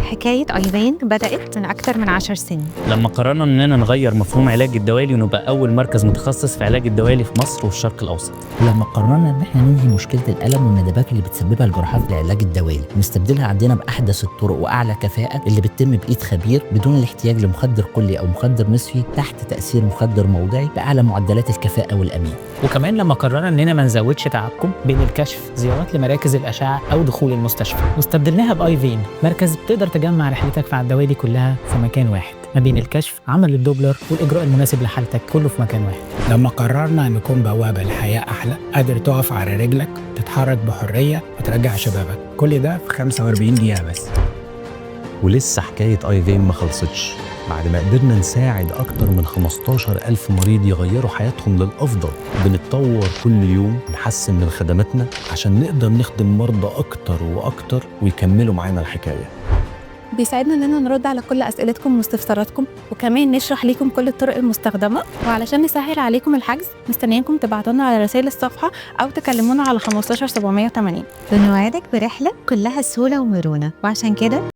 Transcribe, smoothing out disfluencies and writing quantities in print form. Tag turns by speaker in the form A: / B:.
A: حكاية أيفين بدأت من أكتر من 10 سنين.
B: لما قررنا اننا نغير مفهوم علاج الدوالي ونبقى اول مركز متخصص في علاج الدوالي في مصر والشرق الاوسط.
C: لما قررنا ان احنا ننهي مشكله الالم والندبات اللي بتسببها الجراحات لعلاج الدوالي ونستبدلها عندنا باحدث الطرق واعلى كفاءه اللي بتتم بايد خبير بدون الاحتياج لمخدر كلي او مخدر نصفي تحت تاثير مخدر موضعي باعلى معدلات الكفاءه والامان.
D: وكمان لما قررنا اننا ما نزودش تعبكم بين الكشف، زيارات لمراكز الاشعه او دخول المستشفى، واستبدلناها بايفين، مركز بتقدر تجمع رحلتك في الدوالي كلها في مكان واحد، ما بين الكشف، عمل الدوبلر، والاجراء المناسب لحالتك، كله في مكان واحد.
E: لما قررنا نكون بوابة لحياة أحلى، قادر تقف على رجلك، تتحرك بحرية وترجع شبابك، كل ده في 45 دقيقة بس.
F: ولسه حكاية ايفين ما خلصتش. بعد ما قدرنا نساعد أكتر من 15,000 مريض يغيروا حياتهم للأفضل، بنتطور كل يوم، نحسن من خدماتنا عشان نقدر نخدم مرضى أكتر وأكتر ويكملوا معانا الحكاية.
A: بيساعدنا إننا نرد على كل أسئلتكم واستفساراتكم، وكمان نشرح لكم كل الطرق المستخدمة. وعلشان نسهل عليكم الحجز، مستنيينكم تبعتونا على رسائل الصفحة أو تكلمونا على 15 780.
G: بنوعدك برحلة كلها سهولة ومرونة، وعشان كده